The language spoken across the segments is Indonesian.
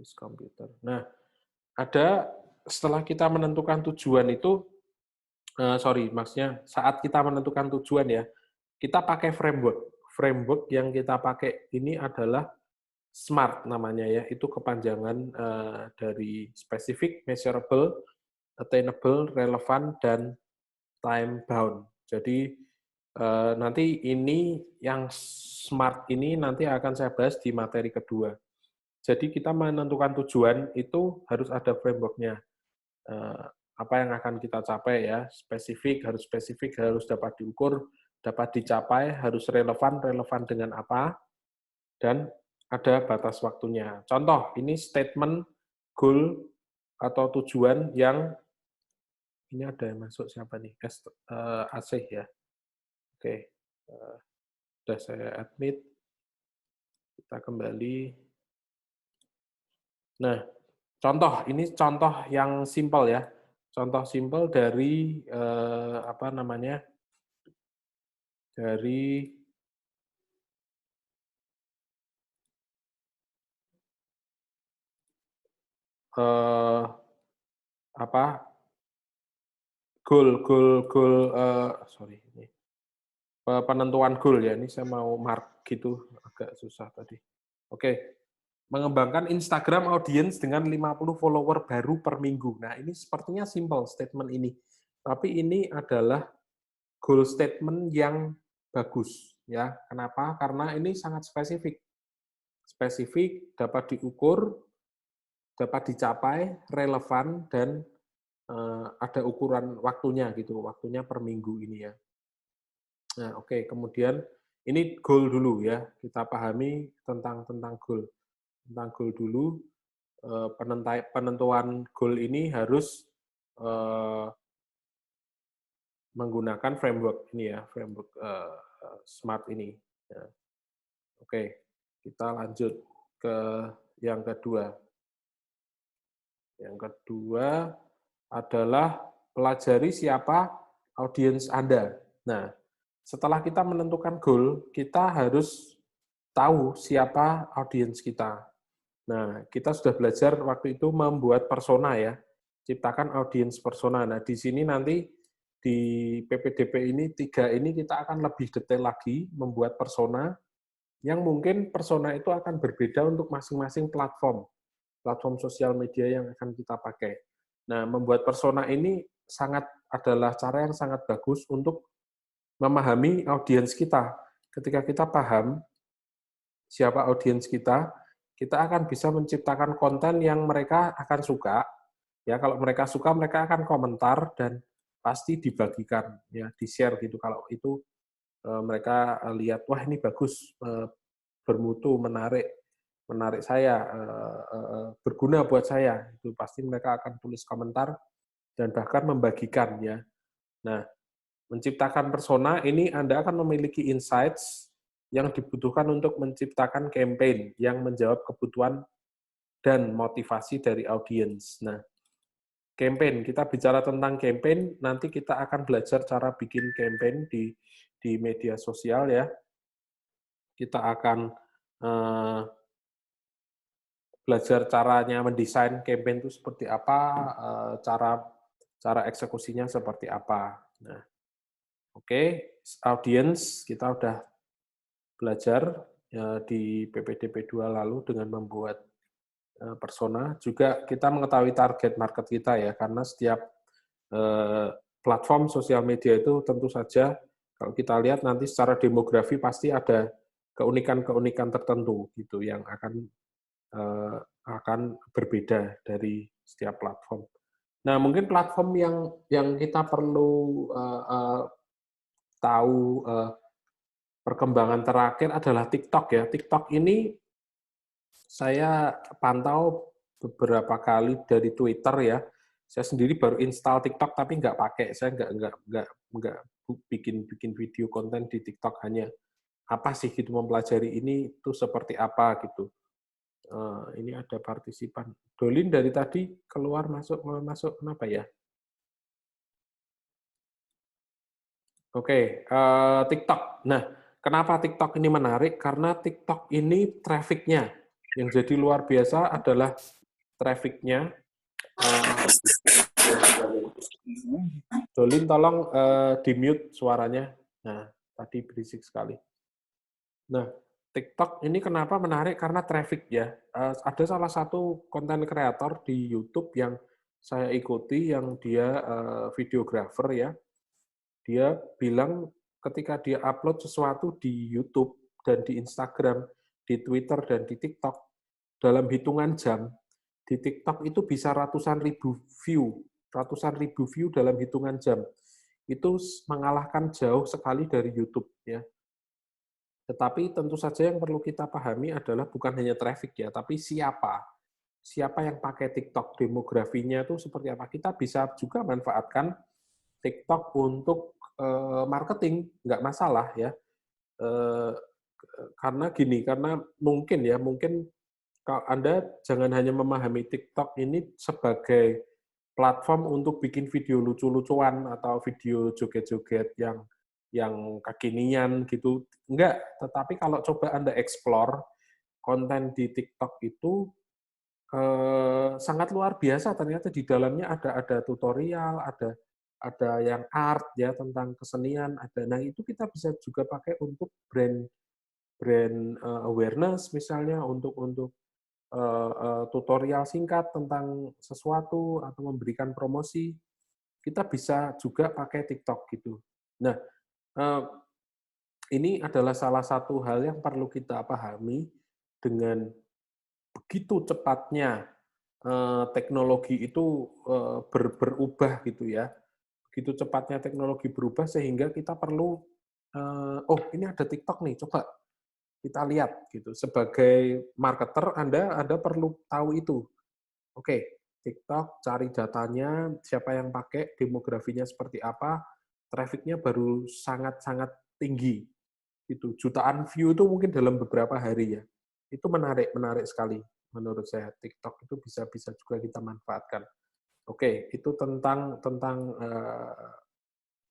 This computer. Nah, ada setelah kita menentukan tujuan itu, sorry, maksudnya saat kita menentukan tujuan ya, kita pakai framework. Framework yang kita pakai ini adalah SMART namanya ya, itu kepanjangan dari specific, measurable, attainable, relevant, dan time bound. Jadi nanti ini yang SMART ini nanti akan saya bahas di materi kedua. Jadi kita menentukan tujuan itu harus ada framework-nya. Apa yang akan kita capai ya, spesifik, harus dapat diukur, dapat dicapai, harus relevan, relevan dengan apa, dan ada batas waktunya. Contoh, ini statement goal atau tujuan yang ini ada yang masuk siapa nih? Asih ya. Oke, sudah saya admit. Kita kembali. Nah, contoh, ini contoh yang simpel ya. Contoh simpel dari apa namanya? Dari apa? Sorry, ini penentuan goal ya. Ini saya mau mark gitu, agak susah tadi. Oke, mengembangkan Instagram audience dengan 50 follower baru per minggu. Nah, ini sepertinya simple statement ini. Tapi ini adalah goal statement yang bagus ya. Kenapa? Karena ini sangat spesifik. Spesifik, dapat diukur, dapat dicapai, relevan, dan ada ukuran waktunya gitu. Waktunya per minggu ini ya. Nah, oke, kemudian ini goal dulu ya. Kita pahami tentang goal. Tentang goal dulu, penentuan goal ini harus menggunakan framework ini ya, framework SMART ini. Ya. Oke, kita lanjut ke yang kedua. Yang kedua adalah pelajari siapa audiens Anda. Nah, setelah kita menentukan goal, kita harus tahu siapa audiens kita. Nah, kita sudah belajar waktu itu membuat persona ya, ciptakan audiens persona. Nah, di sini nanti di PPDP ini 3 ini kita akan lebih detail lagi membuat persona yang mungkin persona itu akan berbeda untuk masing-masing platform sosial media yang akan kita pakai. Nah, membuat persona ini adalah cara yang sangat bagus untuk memahami audiens kita. Ketika kita paham siapa audiens kita akan bisa menciptakan konten yang mereka akan suka. Ya, kalau mereka suka, mereka akan komentar dan pasti dibagikan, ya, di-share gitu. Kalau itu mereka lihat, wah ini bagus, bermutu, menarik saya, berguna buat saya, itu pasti mereka akan tulis komentar dan bahkan membagikan ya. Nah, menciptakan persona ini Anda akan memiliki insights yang dibutuhkan untuk menciptakan campaign yang menjawab kebutuhan dan motivasi dari audiens. Nah, campaign, kita bicara tentang campaign, nanti kita akan belajar cara bikin campaign di media sosial ya. Kita akan belajar caranya mendesain campaign itu seperti apa, cara eksekusinya seperti apa. Nah, oke, audience kita udah belajar ya, di PPDP 2 lalu dengan membuat persona. Juga kita mengetahui target market kita ya, karena setiap platform sosial media itu tentu saja kalau kita lihat nanti secara demografi pasti ada keunikan-keunikan tertentu gitu yang akan berbeda dari setiap platform. Nah, mungkin platform yang kita perlu tahu perkembangan terakhir adalah TikTok ya. TikTok ini saya pantau beberapa kali dari Twitter ya. Saya sendiri baru install TikTok tapi nggak pakai. Saya nggak bikin video konten di TikTok, hanya apa sih gitu, mempelajari ini tuh seperti apa gitu. Ini ada partisipan. Dolin dari tadi keluar masuk kenapa ya? Oke, TikTok. Nah, kenapa TikTok ini menarik? Karena TikTok ini traffic-nya. Yang jadi luar biasa adalah traffic-nya. Jolin, tolong di-mute suaranya. Nah, tadi berisik sekali. Nah, TikTok ini kenapa menarik? Karena traffic ya. Ada salah satu konten kreator di YouTube yang saya ikuti, yang dia videographer ya. Dia bilang ketika dia upload sesuatu di YouTube dan di Instagram, di Twitter dan di TikTok, dalam hitungan jam, di TikTok itu bisa ratusan ribu view dalam hitungan jam. Itu mengalahkan jauh sekali dari YouTube ya. Tetapi tentu saja yang perlu kita pahami adalah bukan hanya traffic ya, tapi siapa yang pakai TikTok, demografinya itu seperti apa. Kita bisa juga manfaatkan TikTok untuk marketing, nggak masalah ya. Karena gini, karena mungkin kalau Anda jangan hanya memahami TikTok ini sebagai platform untuk bikin video lucu-lucuan atau video joget-joget yang kekinian gitu. Enggak, tetapi kalau coba Anda explore konten di TikTok itu sangat luar biasa, ternyata di dalamnya ada tutorial, ada yang art ya tentang kesenian, ada. Nah, itu kita bisa juga pakai untuk brand awareness misalnya, untuk tutorial singkat tentang sesuatu atau memberikan promosi. Kita bisa juga pakai TikTok gitu. Nah, ini adalah salah satu hal yang perlu kita pahami. Dengan begitu cepatnya teknologi itu berubah gitu ya. Begitu cepatnya teknologi berubah sehingga kita perlu, oh ini ada TikTok nih, coba kita lihat gitu. Sebagai marketer Anda perlu tahu itu. Oke, TikTok, cari datanya, siapa yang pakai, demografinya seperti apa, traffic-nya baru sangat-sangat tinggi. Itu jutaan view itu mungkin dalam beberapa hari ya. Itu menarik sekali menurut saya. TikTok itu bisa juga kita manfaatkan. Oke, itu tentang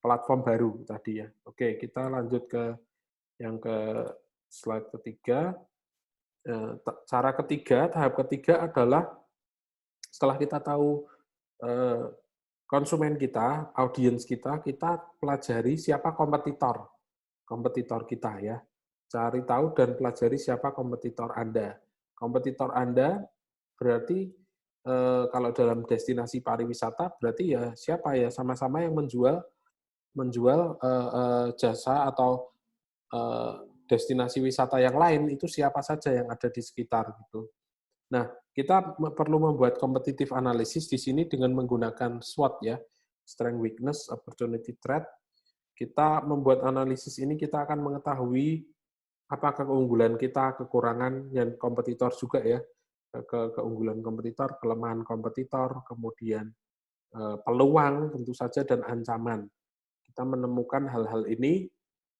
platform baru tadi ya. Oke, kita lanjut ke yang ke slide ketiga. Tahap ketiga adalah setelah kita tahu konsumen kita, audiens kita pelajari siapa kompetitor kita ya. Cari tahu dan pelajari siapa kompetitor Anda. Kompetitor Anda berarti kalau dalam destinasi pariwisata berarti ya siapa ya, sama-sama yang menjual jasa atau destinasi wisata yang lain, itu siapa saja yang ada di sekitar gitu. Nah, kita perlu membuat competitive analysis di sini dengan menggunakan SWOT ya, Strength, Weakness, Opportunity, Threat. Kita membuat analisis ini, kita akan mengetahui apakah keunggulan kita, kekurangan, dan kompetitor juga ya, keunggulan kompetitor, kelemahan kompetitor, kemudian peluang tentu saja, dan ancaman. Kita menemukan hal-hal ini,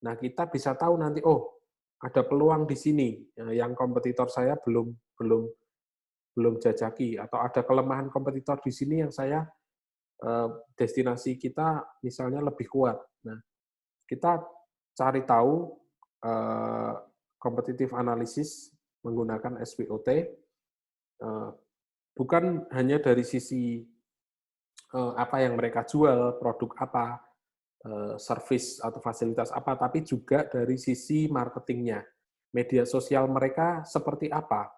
nah kita bisa tahu nanti, oh ada peluang di sini yang kompetitor saya belum jajaki, atau ada kelemahan kompetitor di sini yang saya destinasi kita misalnya lebih kuat. Nah, kita cari tahu competitive analysis menggunakan SWOT, bukan hanya dari sisi apa yang mereka jual, produk apa, service atau fasilitas apa, tapi juga dari sisi marketingnya. Media sosial mereka seperti apa,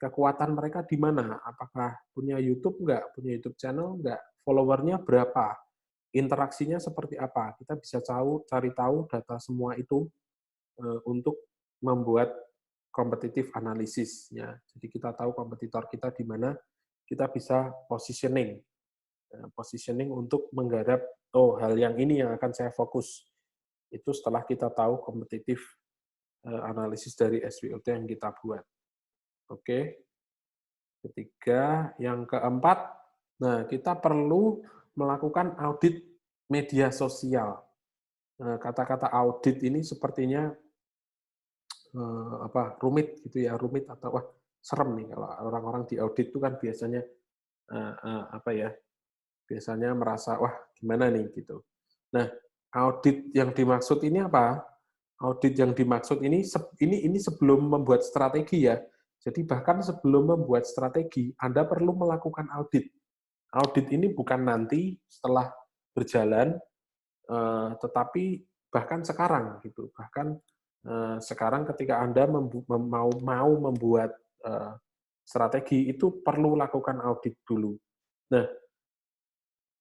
kekuatan mereka di mana, apakah punya YouTube enggak, punya YouTube channel enggak, followernya berapa, interaksinya seperti apa. Kita bisa cari tahu data semua itu untuk membuat competitive analysis ya. Jadi kita tahu kompetitor kita di mana, kita bisa positioning untuk menggarap, oh hal yang ini yang akan saya fokus. Itu setelah kita tahu competitive analisis dari SWOT yang kita buat. Oke. Ketiga, yang keempat, nah kita perlu melakukan audit media sosial. Kata-kata audit ini sepertinya rumit gitu ya, rumit atau wah serem nih kalau orang-orang di audit itu kan biasanya biasanya merasa wah gimana nih gitu. Nah, audit yang dimaksud ini apa? Audit yang dimaksud ini sebelum membuat strategi ya. Jadi bahkan sebelum membuat strategi, Anda perlu melakukan audit. Audit ini bukan nanti setelah berjalan, tetapi bahkan sekarang gitu. Bahkan sekarang ketika Anda mau membuat strategi, itu perlu lakukan audit dulu. Nah,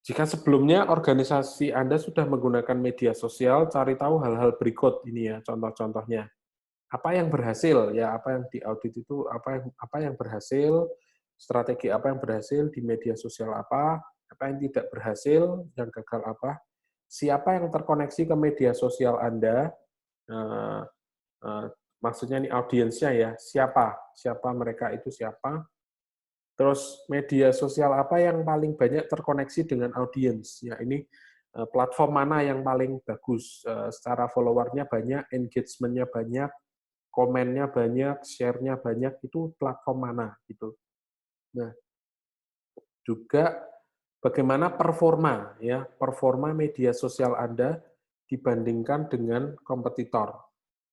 jika sebelumnya organisasi Anda sudah menggunakan media sosial, cari tahu hal-hal berikut ini ya, contoh-contohnya. Apa yang berhasil ya, apa yang diaudit itu apa yang berhasil, strategi apa yang berhasil di media sosial apa yang tidak berhasil, yang gagal apa, siapa yang terkoneksi ke media sosial Anda, eh, eh, maksudnya ini audiensnya ya, siapa mereka itu siapa, terus media sosial apa yang paling banyak terkoneksi dengan audiens, ya ini platform mana yang paling bagus, secara followernya banyak, engagementnya banyak, komennya banyak, share-nya banyak, itu platform mana gitu. Nah, juga bagaimana performa media sosial Anda dibandingkan dengan kompetitor.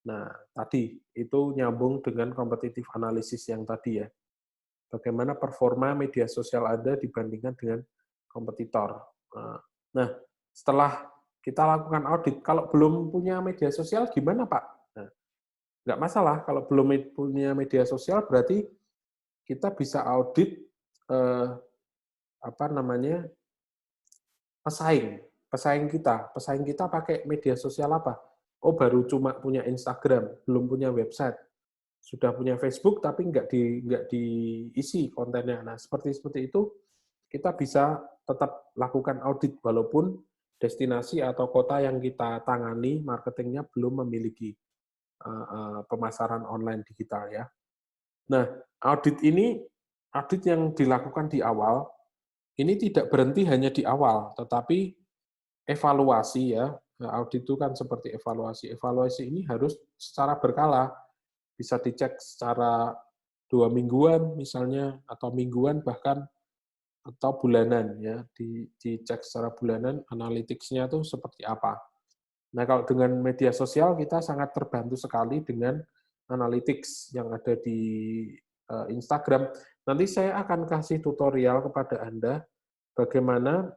Nah, tadi itu nyambung dengan competitive analysis yang tadi ya. Bagaimana performa media sosial Anda dibandingkan dengan kompetitor. Nah, setelah kita lakukan audit, kalau belum punya media sosial gimana Pak? Nah, nggak masalah, kalau belum punya media sosial berarti kita bisa audit eh, apa namanya pesaing kita pakai media sosial apa? Oh baru cuma punya Instagram, belum punya website, sudah punya Facebook tapi nggak diisi kontennya. Nah seperti itu kita bisa tetap lakukan audit walaupun destinasi atau kota yang kita tangani marketingnya belum memiliki pemasaran online digital ya. Nah, audit yang dilakukan di awal, ini tidak berhenti hanya di awal, tetapi evaluasi ya. Audit itu kan seperti evaluasi. Evaluasi ini harus secara berkala, bisa dicek secara 2 mingguan misalnya, atau mingguan bahkan, atau bulanan ya. Dicek secara bulanan, analytics-nya itu seperti apa. Nah, kalau dengan media sosial kita sangat terbantu sekali dengan analytics yang ada di Instagram. Nanti saya akan kasih tutorial kepada Anda bagaimana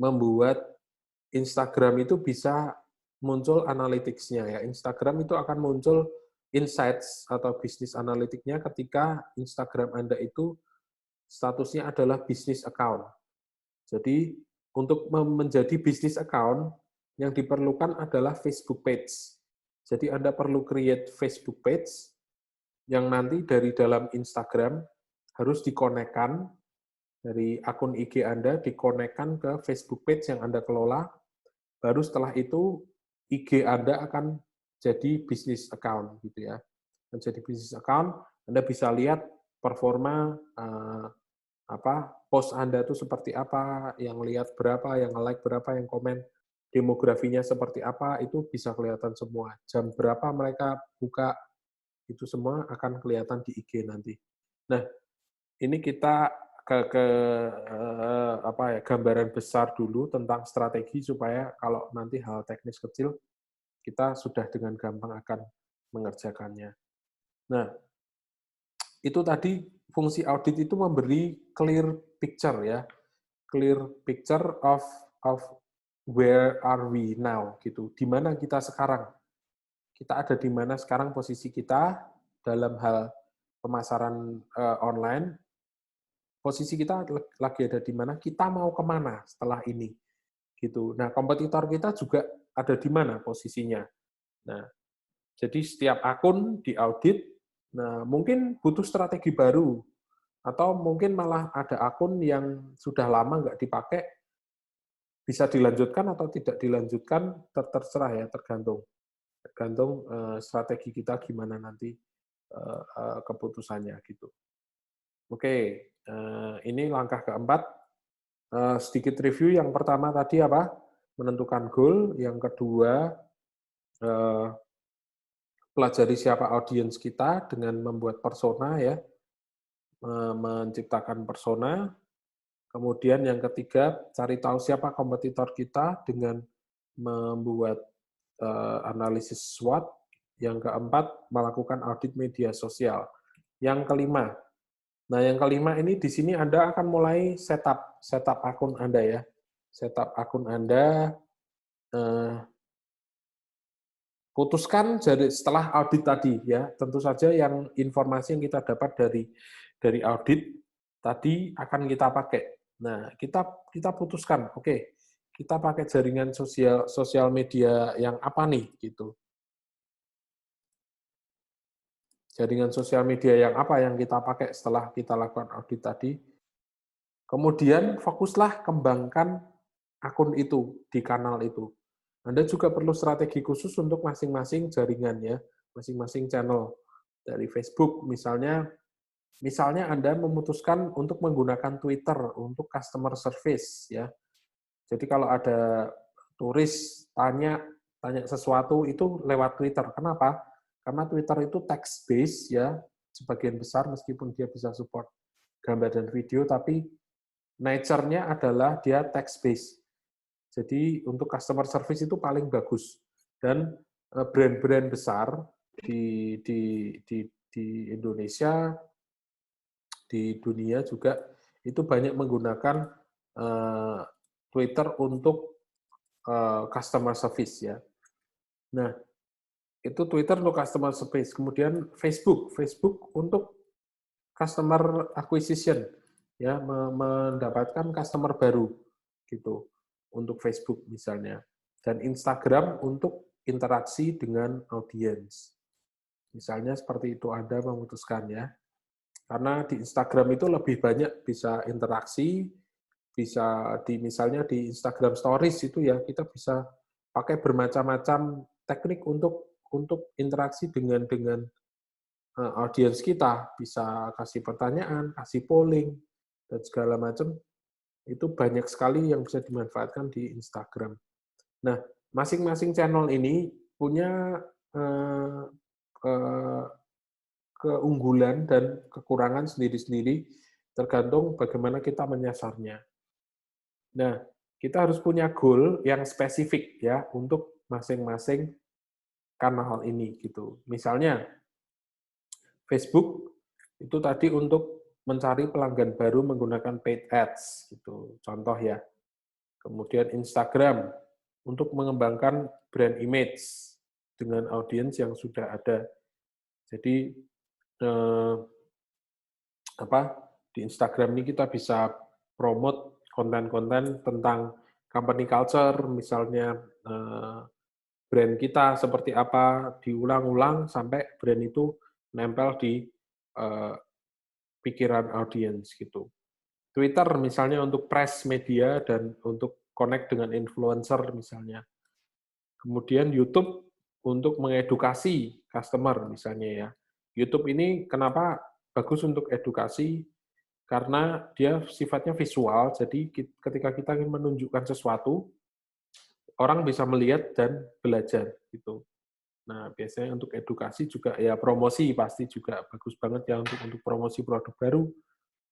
membuat Instagram itu bisa muncul analytics-nya ya. Instagram itu akan muncul insights atau bisnis analitiknya ketika Instagram Anda itu statusnya adalah bisnis account. Jadi untuk menjadi bisnis account yang diperlukan adalah Facebook page. Jadi Anda perlu create Facebook page yang nanti dari dalam Instagram harus dikonekkan dari akun IG Anda, dikonekkan ke Facebook page yang Anda kelola. Baru setelah itu IG Anda akan jadi bisnis account gitu ya. Menjadi bisnis account, Anda bisa lihat performa post Anda itu seperti apa, yang lihat berapa, yang like berapa, yang komen, demografinya seperti apa, itu bisa kelihatan semua. Jam berapa mereka buka, itu semua akan kelihatan di IG nanti. Nah, ini kita ke gambaran besar dulu tentang strategi supaya kalau nanti hal teknis kecil kita sudah dengan gampang akan mengerjakannya. Nah, itu tadi fungsi audit itu memberi clear picture ya, clear picture of where are we now gitu. Di mana kita sekarang? Kita ada di mana sekarang posisi kita dalam hal pemasaran online. Posisi kita lagi ada di mana? Kita mau kemana setelah ini? Gitu. Nah, kompetitor kita juga ada di mana posisinya. Nah, jadi setiap akun diaudit. Nah, mungkin butuh strategi baru atau mungkin malah ada akun yang sudah lama nggak dipakai, bisa dilanjutkan atau tidak dilanjutkan, terserah ya, tergantung strategi kita gimana nanti keputusannya gitu. Oke, ini langkah keempat. Sedikit review, yang pertama tadi apa? Menentukan goal. Yang kedua, pelajari siapa audiens kita dengan membuat persona ya, menciptakan persona. Kemudian yang ketiga, cari tahu siapa kompetitor kita dengan membuat analisis SWOT. Yang keempat, melakukan audit media sosial. Yang kelima. Nah, yang kelima ini di sini Anda akan mulai setup akun Anda ya. Setup akun Anda, putuskan jadi setelah audit tadi ya. Tentu saja yang informasi yang kita dapat dari audit tadi akan kita pakai. Nah, kita putuskan, oke, kita pakai jaringan sosial media yang apa nih gitu. Jaringan sosial media yang apa yang kita pakai setelah kita lakukan audit tadi. Kemudian fokuslah kembangkan akun itu di kanal itu. Anda juga perlu strategi khusus untuk masing-masing jaringannya, masing-masing channel. Dari Facebook misalnya Anda memutuskan untuk menggunakan Twitter untuk customer service ya. Jadi kalau ada turis tanya sesuatu itu lewat Twitter. Kenapa? Karena Twitter itu text based ya, sebagian besar meskipun dia bisa support gambar dan video, tapi nature-nya adalah dia text based. Jadi untuk customer service itu paling bagus. Dan brand-brand besar di Indonesia, di dunia juga itu banyak menggunakan Twitter untuk customer service ya. Nah, itu Twitter untuk customer service. Kemudian Facebook untuk customer acquisition ya, mendapatkan customer baru gitu untuk Facebook misalnya. Dan Instagram untuk interaksi dengan audiens. Misalnya seperti itu Anda memutuskan ya. Karena di Instagram itu lebih banyak bisa interaksi, bisa misalnya di Instagram Stories itu ya kita bisa pakai bermacam-macam teknik untuk interaksi dengan audiens kita, bisa kasih pertanyaan, kasih polling dan segala macam. Itu banyak sekali yang bisa dimanfaatkan di Instagram. Nah, masing-masing channel ini punya eh, eh, keunggulan dan kekurangan sendiri-sendiri tergantung bagaimana kita menyasarnya. Nah, kita harus punya goal yang spesifik ya untuk masing-masing kanal ini gitu. Misalnya Facebook itu tadi untuk mencari pelanggan baru menggunakan paid ads gitu. Contoh ya. Kemudian Instagram untuk mengembangkan brand image dengan audiens yang sudah ada. Jadi eh, apa di Instagram ini kita bisa promote konten-konten tentang company culture, misalnya brand kita seperti apa, diulang-ulang sampai brand itu nempel di eh, pikiran audiens gitu. Twitter misalnya untuk press media dan untuk connect dengan influencer misalnya. Kemudian YouTube untuk mengedukasi customer misalnya ya. YouTube ini kenapa bagus untuk edukasi? Karena dia sifatnya visual, jadi ketika kita ingin menunjukkan sesuatu, orang bisa melihat dan belajar gitu. Nah, biasanya untuk edukasi juga ya promosi pasti juga bagus banget ya untuk promosi produk baru,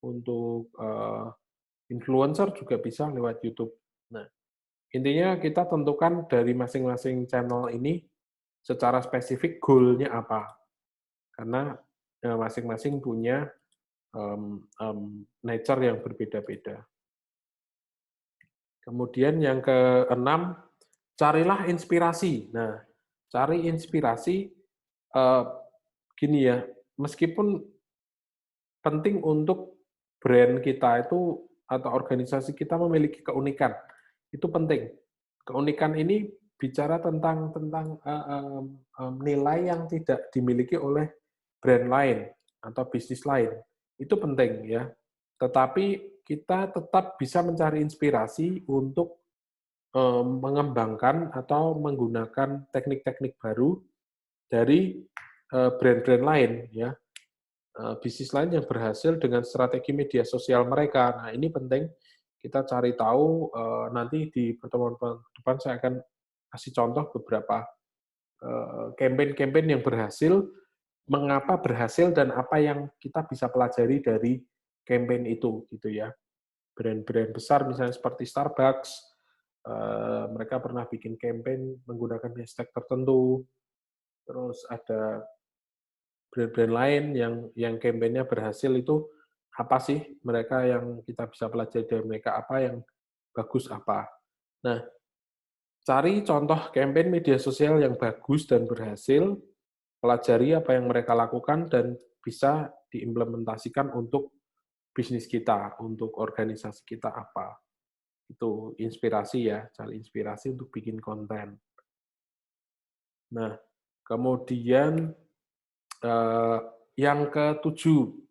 untuk influencer juga bisa lewat YouTube. Nah, intinya kita tentukan dari masing-masing channel ini secara spesifik goal-nya apa. Karena masing-masing punya nature yang berbeda-beda. Kemudian yang keenam, carilah inspirasi. Nah, cari inspirasi, gini ya, meskipun penting untuk brand kita itu atau organisasi kita memiliki keunikan, itu penting. Keunikan ini bicara tentang nilai yang tidak dimiliki oleh brand lain atau bisnis lain. Itu penting ya. Tetapi kita tetap bisa mencari inspirasi untuk mengembangkan atau menggunakan teknik-teknik baru dari brand-brand lain ya, bisnis lain yang berhasil dengan strategi media sosial mereka. Nah, ini penting kita cari tahu, nanti di pertemuan depan saya akan kasih contoh beberapa campaign-campaign yang berhasil, mengapa berhasil dan apa yang kita bisa pelajari dari campaign itu gitu ya. Brand-brand besar misalnya seperti Starbucks, mereka pernah bikin campaign menggunakan hashtag tertentu, terus ada brand-brand lain yang campaign-nya berhasil itu apa sih mereka yang kita bisa pelajari dari mereka, apa yang bagus apa. Nah, cari contoh campaign media sosial yang bagus dan berhasil, pelajari apa yang mereka lakukan dan bisa diimplementasikan untuk bisnis kita, untuk organisasi kita apa. Itu inspirasi ya, cari inspirasi untuk bikin konten. Nah, kemudian eh, yang ketujuh,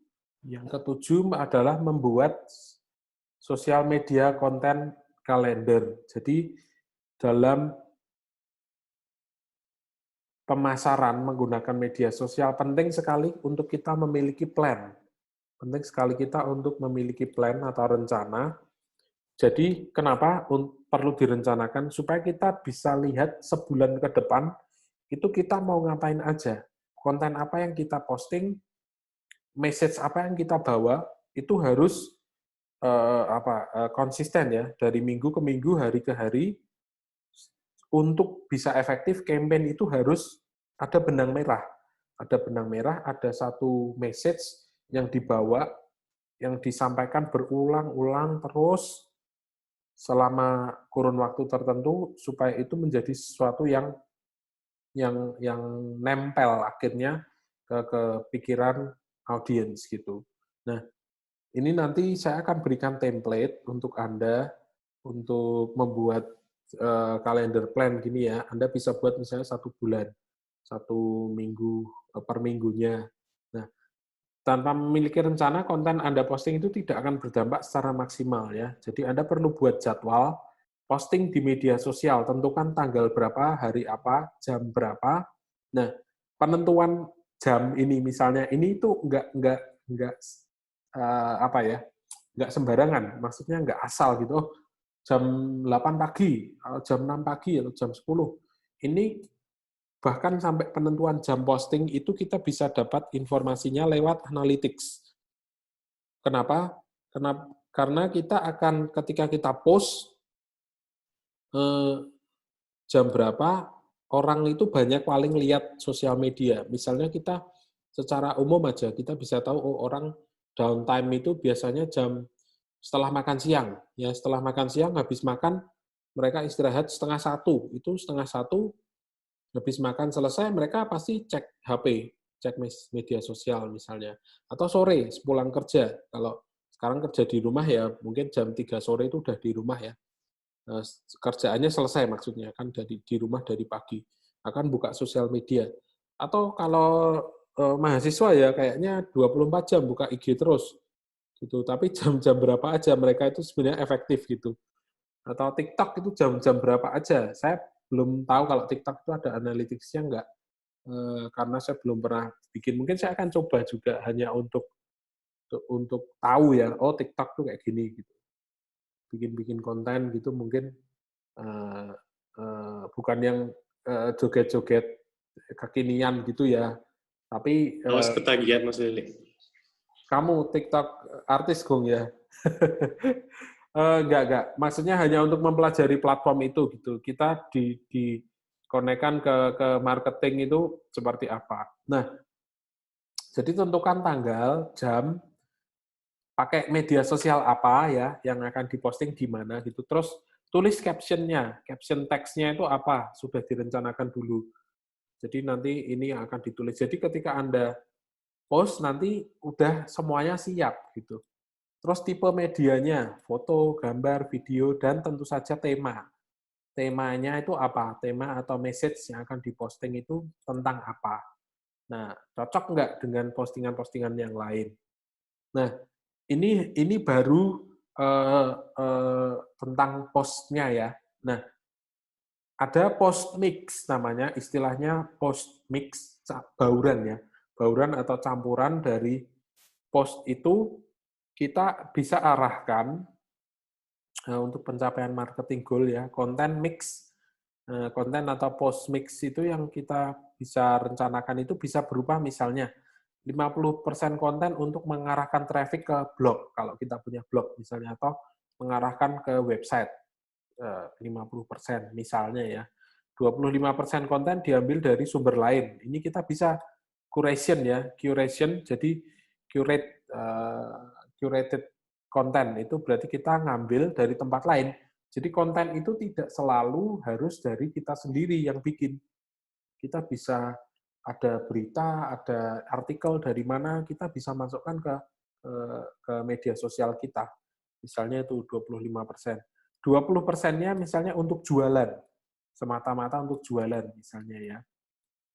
adalah membuat sosial media konten kalender. Jadi dalam pemasaran menggunakan media sosial penting sekali untuk kita memiliki plan. Penting sekali kita untuk memiliki plan atau rencana. Jadi kenapa perlu direncanakan? Supaya kita bisa lihat sebulan ke depan itu kita mau ngapain aja. Konten apa yang kita posting, message apa yang kita bawa, itu harus konsisten ya, dari minggu ke minggu, hari ke hari. Untuk bisa efektif, campaign itu harus ada benang merah. Ada benang merah, ada satu message yang dibawa, yang disampaikan berulang-ulang terus selama kurun waktu tertentu supaya itu menjadi sesuatu yang nempel akhirnya ke pikiran audiens gitu. Nah, ini nanti saya akan berikan template untuk Anda untuk membuat kalender plan gini ya. Anda bisa buat misalnya 1 bulan, 1 minggu per minggunya. Nah, tanpa memiliki rencana, konten Anda posting itu tidak akan berdampak secara maksimal ya. Jadi Anda perlu buat jadwal posting di media sosial, tentukan tanggal berapa, hari apa, jam berapa. Nah, penentuan jam ini misalnya ini itu enggak apa ya, enggak sembarangan, maksudnya enggak asal gitu. Oh, jam 8 pagi, jam 6 pagi atau jam 10. Ini bahkan sampai penentuan jam posting itu kita bisa dapat informasinya lewat analytics. Kenapa? Karena kita akan ketika kita post jam berapa orang itu banyak paling lihat sosial media. Misalnya kita secara umum aja kita bisa tahu oh, orang downtime itu biasanya jam setelah makan siang. Ya setelah makan siang habis makan mereka istirahat 12:30. Itu 12:30 habis makan selesai mereka pasti cek HP, cek media sosial misalnya. Atau sore sepulang kerja. Kalau sekarang kerja di rumah ya mungkin jam 3 sore itu udah di rumah ya. Kerjaannya selesai maksudnya kan di rumah dari pagi akan buka sosial media atau kalau mahasiswa ya kayaknya 24 jam buka IG terus gitu tapi jam-jam berapa aja mereka itu sebenarnya efektif gitu atau TikTok itu jam-jam berapa aja saya belum tahu kalau TikTok itu ada analytics-nya enggak karena saya belum pernah bikin mungkin saya akan coba juga hanya untuk tahu ya oh TikTok tuh kayak gini gitu bikin konten gitu mungkin bukan yang joget-joget kekinian gitu ya. Tapi Awas ketagihan Mas Lili. kamu TikTok artis Gong ya? Enggak. Maksudnya hanya untuk mempelajari platform itu gitu. Kita di konekkan ke marketing itu seperti apa. Nah, jadi tentukan tanggal, jam, pakai media sosial apa ya yang akan diposting di mana gitu. Terus tulis caption-nya, caption text-nya itu apa, sudah direncanakan dulu. Jadi nanti ini yang akan ditulis. Jadi ketika Anda post nanti udah semuanya siap gitu. Terus tipe medianya, foto, gambar, video, dan tentu saja tema. Temanya itu apa? Tema atau message yang akan diposting itu tentang apa? Nah, cocok nggak dengan postingan-postingan yang lain? Nah, ini baru tentang postnya ya. Nah, ada post mix namanya, istilahnya post mix bauran ya. Bauran atau campuran dari post itu kita bisa arahkan untuk pencapaian marketing goal ya. Konten mix, konten atau post mix itu yang kita bisa rencanakan itu bisa berupa misalnya 50% konten untuk mengarahkan traffic ke blog, kalau kita punya blog misalnya, atau mengarahkan ke website, 50% misalnya ya. 25% konten diambil dari sumber lain. Ini kita bisa curation ya, curation. Jadi curated content itu berarti kita ngambil dari tempat lain. Jadi konten itu tidak selalu harus dari kita sendiri yang bikin. Kita bisa ada berita, ada artikel dari mana kita bisa masukkan ke media sosial kita. Misalnya itu 25%. 20%-nya misalnya untuk jualan. Semata-mata untuk jualan misalnya ya.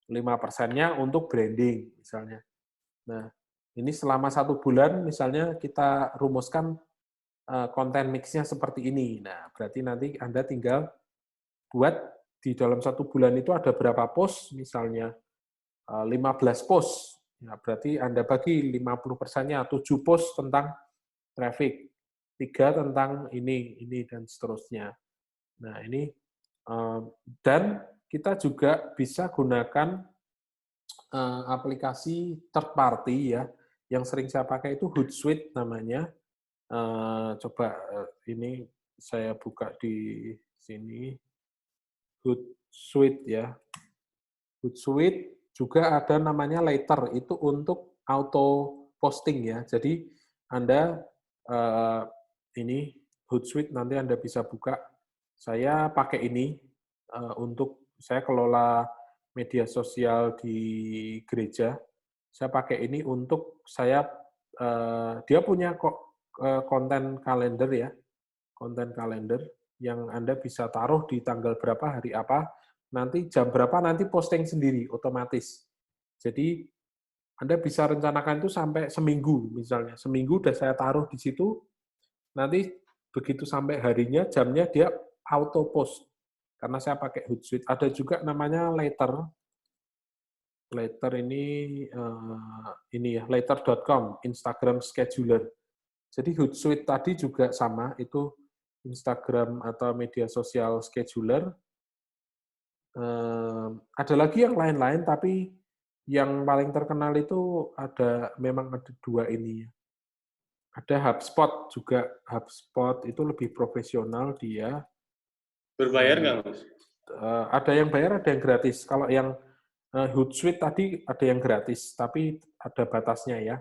5%-nya untuk branding misalnya. Nah, ini selama 1 bulan misalnya kita rumuskan konten mix-nya seperti ini. Nah, berarti nanti Anda tinggal buat di dalam 1 bulan itu ada berapa post, misalnya 15 post. Ya, berarti Anda bagi 50%-nya, 7 post tentang traffic, 3 tentang ini, dan seterusnya. Nah, ini dan kita juga bisa gunakan aplikasi third party ya, yang sering saya pakai itu Hootsuite namanya. Coba ini saya buka di sini, Hootsuite ya. Hootsuite juga ada namanya Later, itu untuk auto posting ya. Jadi Anda ini Hootsuite nanti Anda bisa buka. Saya pakai ini untuk saya kelola media sosial di gereja. Saya pakai ini untuk saya dia punya konten kalender ya, konten kalender yang Anda bisa taruh di tanggal berapa, hari apa, nanti jam berapa, nanti posting sendiri otomatis. Jadi Anda bisa rencanakan itu sampai seminggu misalnya. Seminggu udah saya taruh di situ, nanti begitu sampai harinya, jamnya dia auto post. Karena saya pakai Hootsuite. Ada juga namanya Later. Later ini ya, later.com, Instagram scheduler. Jadi Hootsuite tadi juga sama, itu Instagram atau media sosial scheduler. Ada lagi yang lain-lain, tapi yang paling terkenal itu memang ada 2 ini. Ada HubSpot juga. HubSpot itu lebih profesional dia. Berbayar nggak, Mas? Ada yang bayar, ada yang gratis. Kalau yang Hootsuite tadi ada yang gratis, tapi ada batasnya ya.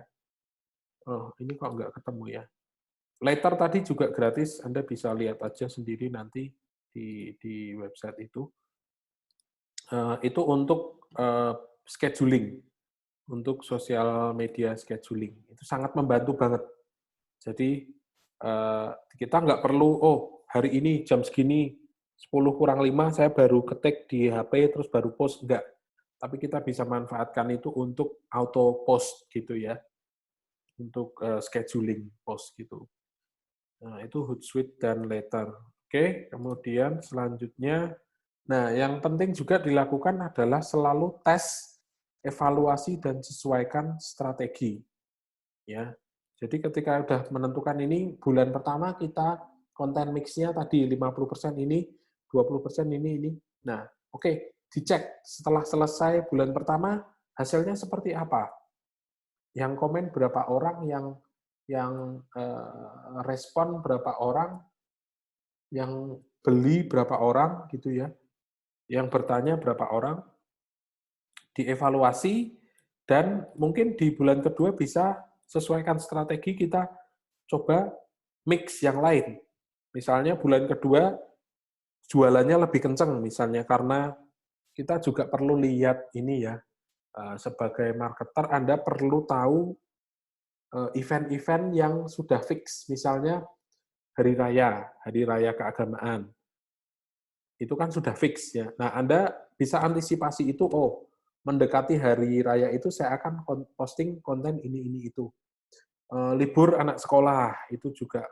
Oh, ini kok nggak ketemu ya. Later tadi juga gratis, Anda bisa lihat aja sendiri nanti di website itu. Itu untuk scheduling, untuk sosial media scheduling. Itu sangat membantu banget. Jadi kita nggak perlu, hari ini jam segini 10:05 saya baru ketik di HP terus baru post, enggak. Tapi kita bisa manfaatkan itu untuk auto post gitu ya, untuk scheduling post gitu. Nah, itu Hootsuite dan Later. Oke, kemudian selanjutnya, nah yang penting juga dilakukan adalah selalu tes, evaluasi, dan sesuaikan strategi. Ya, jadi ketika sudah menentukan ini, bulan pertama kita konten mix-nya tadi 50% ini, 20% ini. Nah, oke, dicek setelah selesai bulan pertama, hasilnya seperti apa? Yang komen berapa orang, yang respon berapa orang, yang beli berapa orang gitu ya, yang bertanya berapa orang, dievaluasi, dan mungkin di bulan kedua bisa sesuaikan strategi, kita coba mix yang lain. Misalnya bulan kedua jualannya lebih kenceng misalnya, karena kita juga perlu lihat ini ya, sebagai marketer Anda perlu tahu event-event yang sudah fix, misalnya hari raya keagamaan. Itu kan sudah fix ya. Nah, Anda bisa antisipasi itu, mendekati hari raya itu saya akan posting konten ini itu. Libur anak sekolah itu juga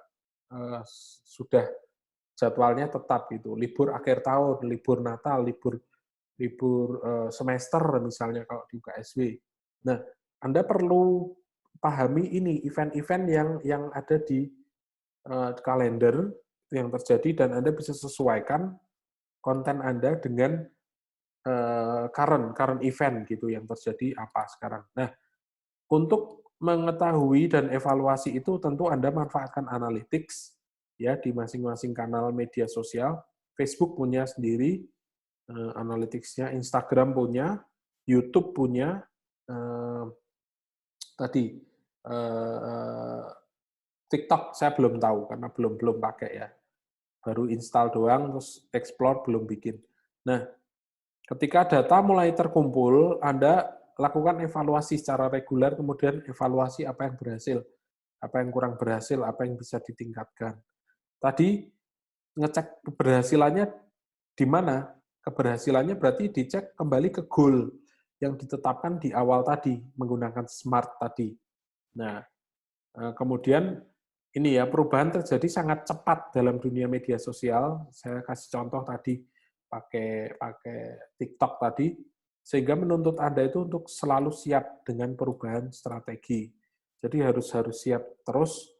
sudah jadwalnya tetap gitu. Libur akhir tahun, libur Natal, libur semester misalnya kalau di UKSW. Nah, Anda perlu pahami ini event-event yang ada di kalender yang terjadi, dan Anda bisa sesuaikan konten Anda dengan current event gitu yang terjadi apa sekarang. Nah, untuk mengetahui dan evaluasi itu tentu Anda manfaatkan analytics ya di masing-masing kanal media sosial. Facebook punya sendiri analytics-nya, Instagram punya, YouTube punya, eh, tadi eh, TikTok saya belum tahu karena belum pakai ya. Baru install doang, terus explore belum bikin. Nah, ketika data mulai terkumpul, Anda lakukan evaluasi secara reguler, kemudian evaluasi apa yang berhasil, apa yang kurang berhasil, apa yang bisa ditingkatkan. Tadi ngecek keberhasilannya di mana? Keberhasilannya berarti dicek kembali ke goal yang ditetapkan di awal tadi, menggunakan SMART tadi. Nah, kemudian ini ya, perubahan terjadi sangat cepat dalam dunia media sosial. Saya kasih contoh tadi pakai pakai TikTok tadi, sehingga menuntut Anda itu untuk selalu siap dengan perubahan strategi. Jadi harus siap terus,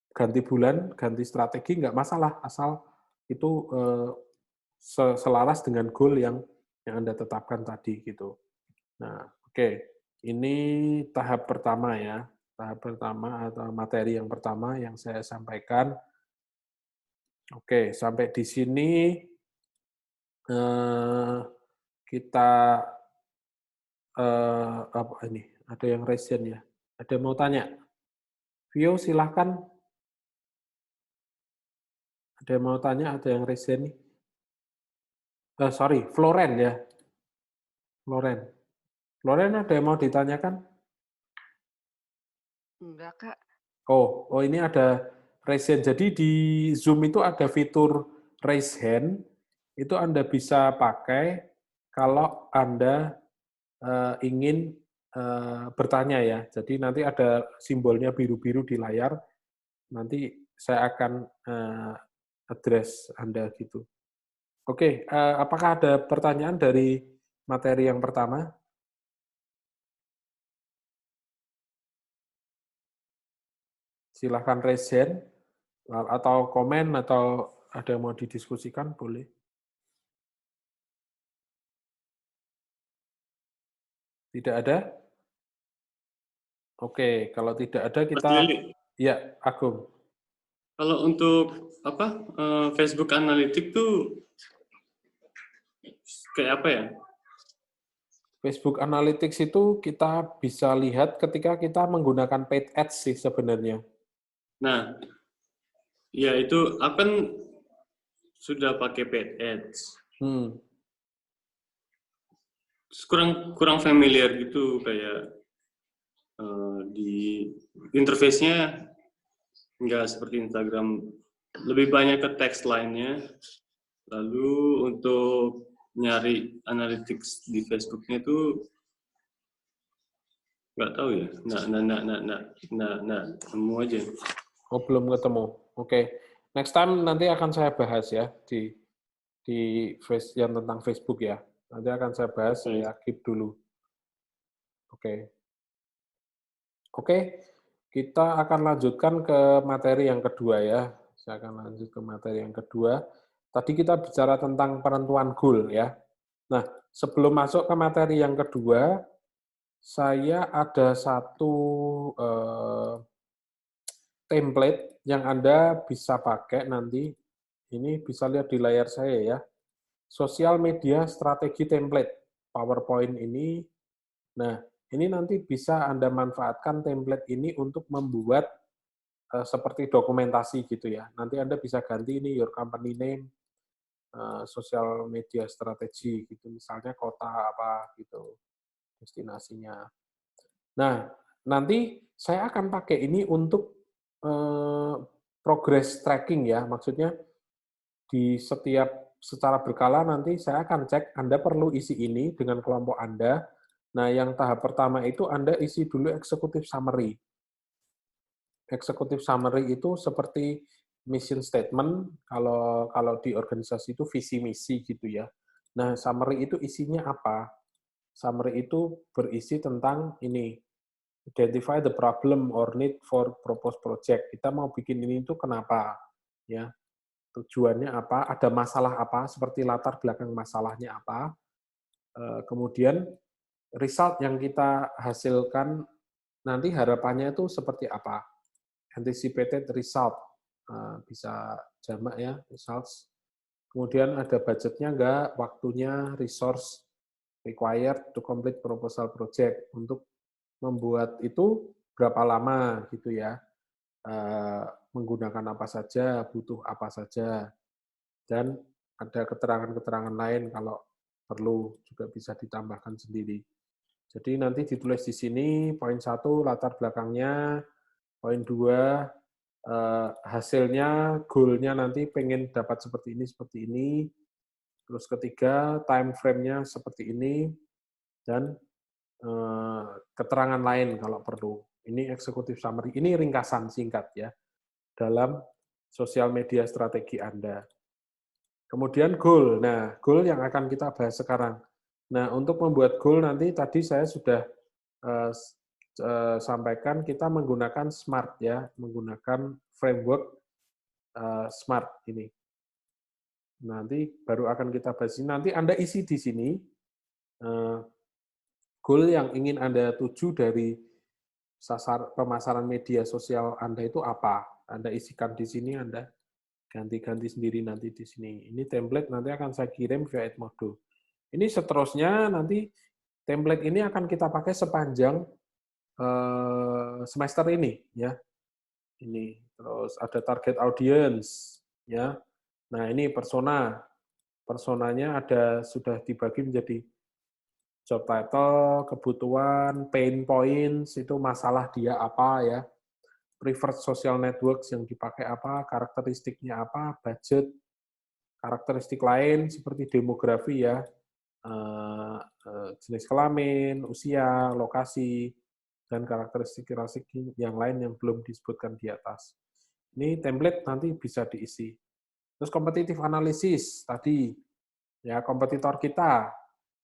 ganti bulan, ganti strategi nggak masalah, asal itu selaras dengan goal yang Anda tetapkan tadi gitu. Nah, oke. Ini tahap pertama ya. Tahap pertama atau materi yang pertama yang saya sampaikan. Oke, sampai di sini kita apa ini? Ada yang raise hand ya. Ada yang mau tanya? Vio silahkan. Ada yang mau tanya? Ada yang raise hand nih? Sorry, Floren ya. Floren. Floren ada yang mau ditanyakan? Enggak, Kak. Oh, ini ada raise hand. Jadi di Zoom itu ada fitur raise hand. Itu Anda bisa pakai kalau Anda ingin bertanya ya. Jadi nanti ada simbolnya biru-biru di layar. Nanti saya akan address Anda gitu. Oke, apakah ada pertanyaan dari materi yang pertama? Silahkan raise hand, atau komen, atau ada yang mau didiskusikan, boleh. Tidak ada? Oke, kalau tidak ada Mas kita, Lili, ya, Agung. kalau untuk Facebook Analytics tuh kayak apa ya? Facebook Analytics itu kita bisa lihat ketika kita menggunakan paid ads sih sebenarnya. Nah, ya itu aku kan sudah pakai paid ads. Terus kurang familiar gitu kayak di interface-nya nggak seperti Instagram, lebih banyak ke text line-nya. Lalu untuk nyari analytics di Facebook-nya itu nggak tahu ya, nemu aja. Oh, belum ketemu. Oke. Next time nanti akan saya bahas ya di yang tentang Facebook ya. Nanti akan saya bahas, saya keep dulu. Oke. Oke, kita akan lanjutkan ke materi yang kedua ya. Saya akan lanjut ke materi yang kedua. Tadi kita bicara tentang penentuan goal ya. Nah, sebelum masuk ke materi yang kedua, saya ada satu template yang Anda bisa pakai nanti. Ini bisa lihat di layar saya ya. Sosial media strategi template PowerPoint ini. Nah, ini nanti bisa Anda manfaatkan template ini untuk membuat seperti dokumentasi gitu ya. Nanti Anda bisa ganti ini your company name, sosial media strategi gitu, misalnya kota apa gitu, destinasinya. Nah, nanti saya akan pakai ini untuk progress tracking ya, maksudnya di setiap secara berkala nanti saya akan cek Anda perlu isi ini dengan kelompok Anda. Nah, yang tahap pertama itu Anda isi dulu executive summary. Executive summary itu seperti mission statement, kalau di organisasi itu visi misi gitu ya. Nah, summary itu isinya apa? Summary itu berisi tentang ini, identify the problem or need for proposed project. Kita mau bikin ini itu kenapa? Ya, tujuannya apa? Ada masalah apa? Seperti latar belakang masalahnya apa? Kemudian result yang kita hasilkan nanti harapannya itu seperti apa? Anticipated result, bisa jamak ya, results. Kemudian ada budgetnya enggak, waktunya, resource, required to complete proposal project. Untuk membuat itu berapa lama gitu ya, menggunakan apa saja, butuh apa saja, dan ada keterangan-keterangan lain kalau perlu juga bisa ditambahkan sendiri. Jadi nanti ditulis di sini, poin 1 latar belakangnya, poin 2 hasilnya, goal-nya nanti pengen dapat seperti ini, terus ketiga time frame-nya seperti ini, dan keterangan lain kalau perlu. Ini executive summary, ini ringkasan singkat ya, dalam sosial media strategi Anda. Kemudian goal. Nah, goal yang akan kita bahas sekarang. Nah, untuk membuat goal nanti tadi saya sudah sampaikan kita menggunakan SMART ya, menggunakan framework SMART ini. Nanti baru akan kita bahas ini. Nanti Anda isi di sini goal yang ingin Anda tuju dari pemasaran media sosial Anda itu apa. Anda isikan di sini, Anda ganti-ganti sendiri nanti di sini. Ini template nanti akan saya kirim via Edmodo. Ini seterusnya nanti template ini akan kita pakai sepanjang semester ini ya. Ini terus ada target audience ya. Nah, ini persona. Personanya ada sudah dibagi menjadi job title, kebutuhan, pain points, itu masalah dia apa ya. Preferred social networks yang dipakai apa, karakteristiknya apa, budget, karakteristik lain seperti demografi ya, jenis kelamin, usia, lokasi, dan karakteristik yang lain yang belum disebutkan di atas. Ini template nanti bisa diisi. Terus kompetitif analisis tadi, ya kompetitor kita,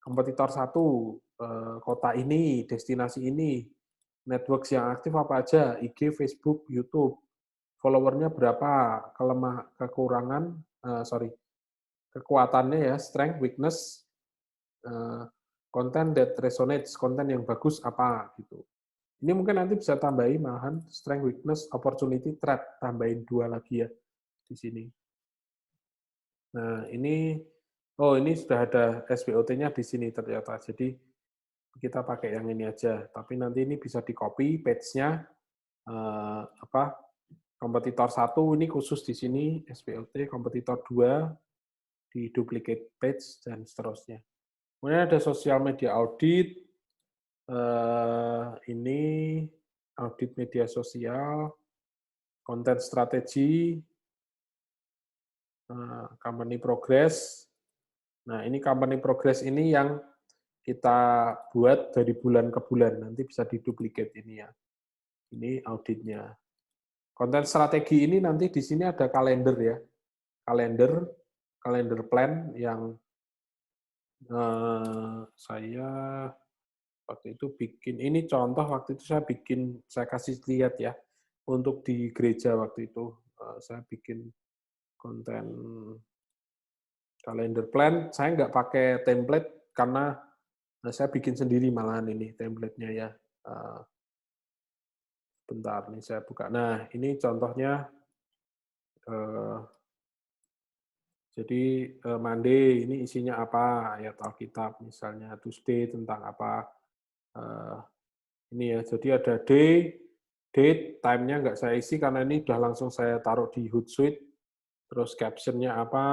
kompetitor satu, kota ini, destinasi ini, networks yang aktif apa aja, IG, Facebook, YouTube, followernya berapa, kekuatannya ya, strength, weakness, content that resonates, konten yang bagus apa gitu. Ini mungkin nanti bisa tambahin malahan strength, weakness, opportunity, threat, tambahin 2 lagi ya di sini. Nah, ini sudah ada SWOT-nya di sini ternyata. Jadi kita pakai yang ini aja. Tapi nanti ini bisa di-copy page-nya kompetitor 1 ini khusus di sini SWOT, kompetitor 2 di duplicate page dan seterusnya. Kemudian ada sosial media audit. Ini audit media sosial, konten strategi, company progress. Nah, ini company progress ini yang kita buat dari bulan ke bulan. Nanti bisa diduplicate ini ya. Ini auditnya. Konten strategi ini nanti di sini ada kalender ya. Kalender plan yang saya waktu itu bikin. Ini contoh waktu itu saya kasih lihat ya. Untuk di gereja waktu itu saya bikin konten kalender plan. Saya nggak pakai template karena saya bikin sendiri malahan ini template-nya ya. Bentar nih saya buka. Nah, ini contohnya. Jadi Monday ini isinya apa, ayat Alkitab misalnya, Tuesday tentang apa. Ini ya, jadi ada day, date, time-nya nggak saya isi karena ini udah langsung saya taruh di Hootsuite. Terus caption-nya apa,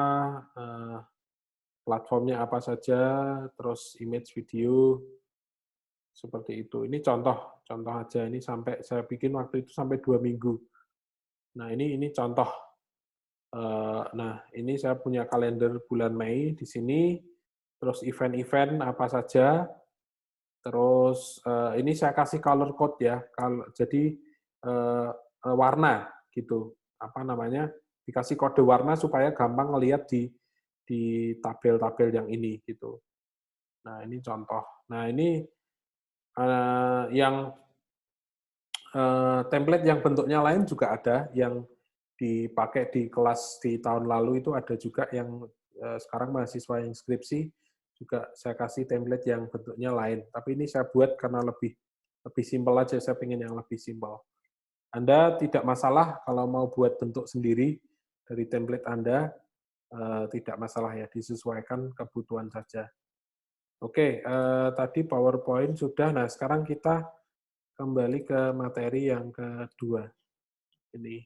platformnya apa saja, terus image video, seperti itu. Ini contoh aja. Ini sampai saya bikin waktu itu sampai 2 minggu. Nah, ini contoh. Nah, ini saya punya kalender bulan Mei di sini, terus event-event apa saja, terus ini saya kasih color code ya, jadi warna gitu, apa namanya, dikasih kode warna supaya gampang ngelihat di tabel-tabel yang ini gitu. Nah, ini contoh. Nah, ini yang template yang bentuknya lain juga ada, yang dipakai di kelas di tahun lalu itu ada juga yang sekarang mahasiswa yang skripsi juga saya kasih template yang bentuknya lain. Tapi ini saya buat karena lebih simpel aja, saya pengen yang lebih simpel. Anda tidak masalah kalau mau buat bentuk sendiri dari template Anda, tidak masalah ya, disesuaikan kebutuhan saja. Oke, tadi PowerPoint sudah. Nah, sekarang kita kembali ke materi yang kedua. Ini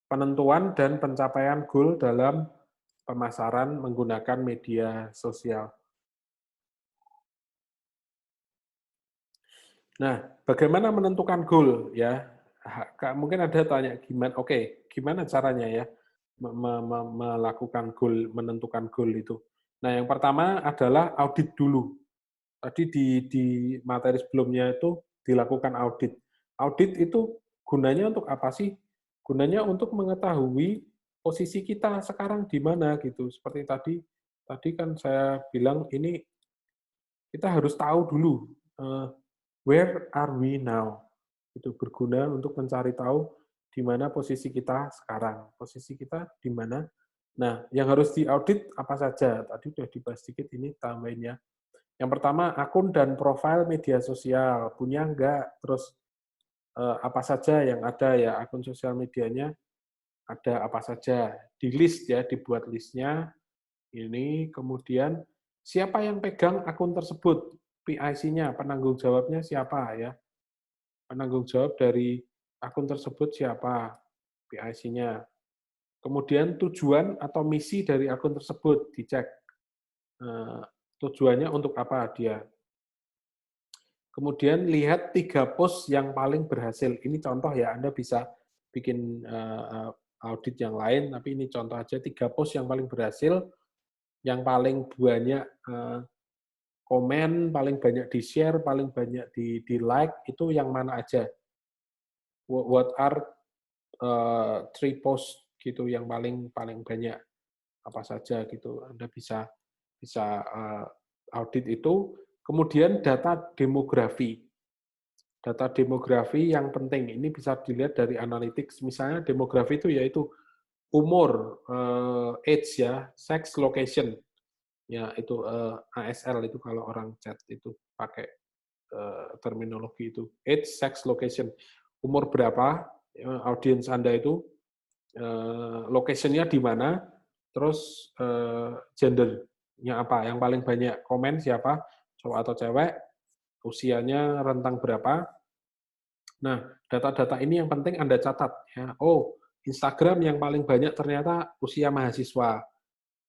penentuan dan pencapaian goal dalam pemasaran menggunakan media sosial. Nah, bagaimana menentukan goal ya? Mungkin ada tanya gimana? Oke, gimana caranya ya melakukan goal, menentukan goal itu? Nah, yang pertama adalah audit dulu. Tadi di materi sebelumnya itu dilakukan audit. Audit itu gunanya untuk apa sih? Gunanya untuk mengetahui posisi kita sekarang di mana gitu. Seperti tadi kan saya bilang ini kita harus tahu dulu where are we now. Itu berguna untuk mencari tahu di mana posisi kita sekarang. Posisi kita di mana. Nah, yang harus diaudit apa saja? Tadi sudah dibahas sedikit, ini tambahin ya. Yang pertama, akun dan profil media sosial. Punya enggak? Terus apa saja yang ada ya, akun sosial medianya ada apa saja. Di list ya, dibuat listnya. Ini kemudian siapa yang pegang akun tersebut? PIC-nya, penanggung jawabnya siapa ya? Penanggung jawab dari akun tersebut siapa? PIC-nya. Kemudian tujuan atau misi dari akun tersebut dicek. Tujuannya untuk apa dia? Kemudian lihat 3 post yang paling berhasil. Ini contoh ya, Anda bisa bikin audit yang lain, tapi ini contoh aja 3 post yang paling berhasil, yang paling banyak komen, paling banyak di-share, paling banyak di-like, itu yang mana aja. What are 3 post gitu yang paling banyak apa saja gitu. Anda bisa audit itu. Kemudian data demografi. Data demografi yang penting, ini bisa dilihat dari analytics. Misalnya demografi itu yaitu umur, age ya, sex, location. Ya, itu ASL itu kalau orang chat itu pakai terminologi itu. Age, sex, location. Umur berapa, audiens Anda itu, location-nya di mana, terus gendernya apa, yang paling banyak komen siapa, cowok atau cewek, usianya rentang berapa. Nah, data-data ini yang penting Anda catat. Ya. Oh, Instagram yang paling banyak ternyata usia mahasiswa.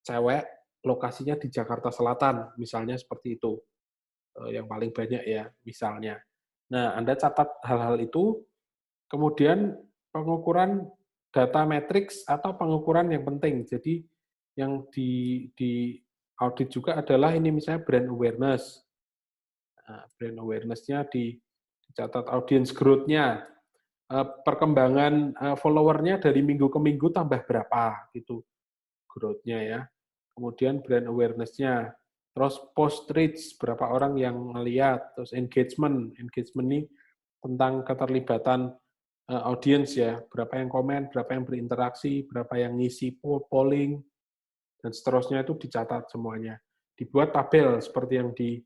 Cewek, lokasinya di Jakarta Selatan, misalnya seperti itu. Yang paling banyak ya, misalnya. Nah, Anda catat hal-hal itu, kemudian pengukuran data matrix atau pengukuran yang penting. Jadi, yang di audit juga adalah ini misalnya brand awareness. Nah, brand awareness-nya dicatat, audience growth-nya, perkembangan followernya dari minggu ke minggu tambah berapa gitu growth-nya ya. Kemudian brand awareness-nya, terus post reach berapa orang yang melihat, terus engagement ini tentang keterlibatan audience ya, berapa yang komen, berapa yang berinteraksi, berapa yang ngisi polling dan seterusnya itu dicatat semuanya. Dibuat tabel seperti yang di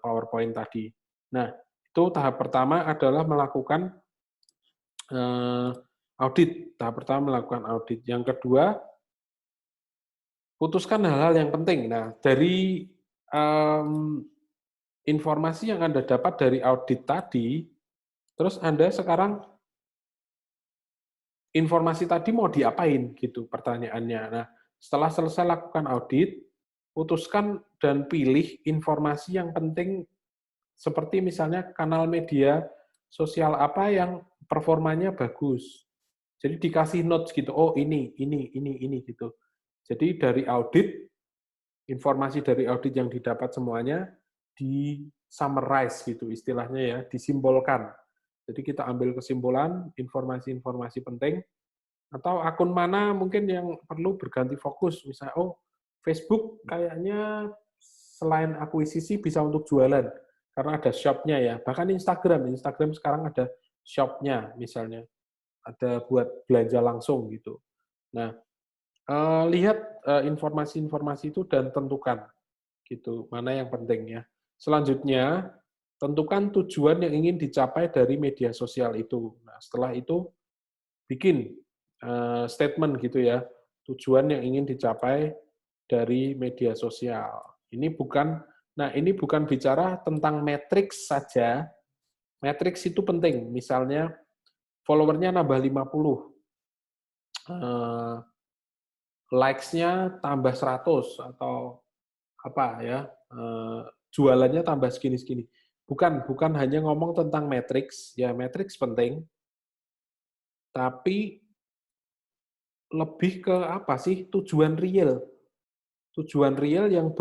PowerPoint tadi. Nah, itu tahap pertama adalah melakukan audit. Tahap pertama melakukan audit. Yang kedua, putuskan hal-hal yang penting. Nah, dari informasi yang Anda dapat dari audit tadi, terus Anda sekarang informasi tadi mau diapain gitu pertanyaannya. Nah, setelah selesai lakukan audit, putuskan dan pilih informasi yang penting seperti misalnya kanal media sosial apa yang performanya bagus. Jadi dikasih notes gitu, oh ini gitu. Jadi dari audit, informasi dari audit yang didapat semuanya di summarize gitu istilahnya ya, disimbolkan. Jadi kita ambil kesimpulan, informasi-informasi penting, atau akun mana mungkin yang perlu berganti fokus. Misalnya, oh Facebook kayaknya selain akuisisi bisa untuk jualan, karena ada shop-nya ya. Bahkan Instagram sekarang ada shop-nya misalnya. Ada buat belanja langsung gitu. Nah, lihat informasi-informasi itu dan tentukan gitu mana yang penting ya. Selanjutnya, tentukan tujuan yang ingin dicapai dari media sosial itu. Nah, setelah itu bikin statement gitu ya, tujuan yang ingin dicapai dari media sosial. Ini bukan bicara tentang matriks saja. Matriks itu penting. Misalnya followernya nambah 50, likes-nya tambah 100 atau apa ya, jualannya tambah segini-segini. Bukan hanya ngomong tentang matriks, ya matriks penting, tapi lebih ke apa sih tujuan real. Tujuan real yang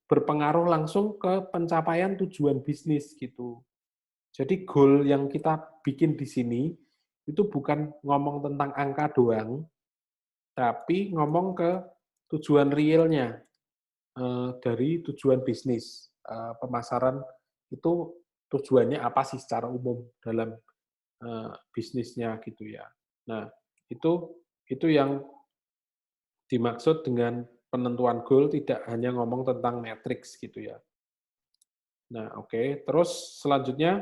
berpengaruh langsung ke pencapaian tujuan bisnis gitu. Jadi goal yang kita bikin di sini itu bukan ngomong tentang angka doang, tapi ngomong ke tujuan realnya dari tujuan bisnis. Pemasaran itu tujuannya apa sih secara umum dalam bisnisnya gitu ya. Nah, itu yang dimaksud dengan penentuan goal, tidak hanya ngomong tentang matriks gitu ya. Nah, oke. Terus selanjutnya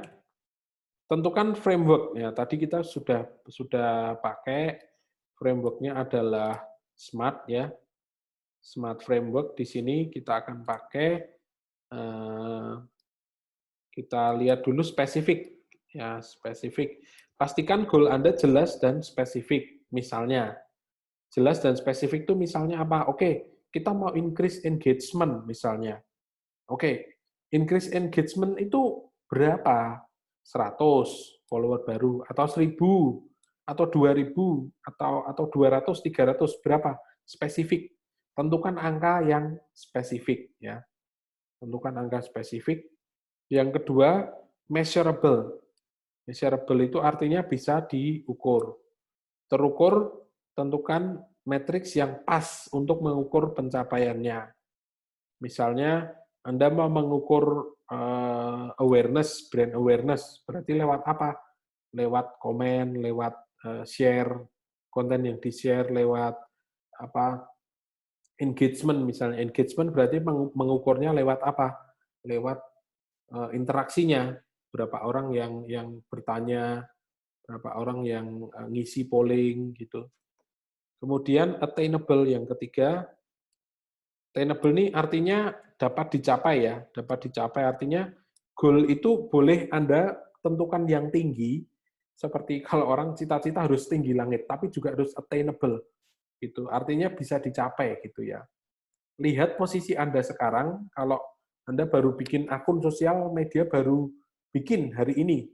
tentukan framework ya. Tadi kita sudah pakai frameworknya adalah SMART ya. SMART framework di sini kita akan pakai kita lihat dulu spesifik ya, spesifik. Pastikan goal Anda jelas dan spesifik. Misalnya, jelas dan spesifik itu misalnya apa? Oke, kita mau increase engagement misalnya. Oke, increase engagement itu berapa? 100 follower baru atau 1000 atau 2000 atau 200, 300 berapa? Spesifik. Tentukan angka yang spesifik ya. Tentukan angka spesifik. Yang kedua, measurable. Measurable itu artinya bisa diukur. Terukur, tentukan matriks yang pas untuk mengukur pencapaiannya. Misalnya, Anda mau mengukur awareness, brand awareness, berarti lewat apa? Lewat komen, lewat share, konten yang di-share, lewat apa? Engagement misalnya. Engagement berarti mengukurnya lewat apa? Lewat interaksinya. Berapa orang yang bertanya, berapa orang yang ngisi polling gitu. Kemudian attainable yang ketiga, attainable ini artinya dapat dicapai ya, dapat dicapai artinya goal itu boleh Anda tentukan yang tinggi, seperti kalau orang cita-cita harus tinggi langit, tapi juga harus attainable gitu. Artinya bisa dicapai gitu ya. Lihat posisi Anda sekarang, kalau Anda baru bikin akun sosial media baru bikin hari ini.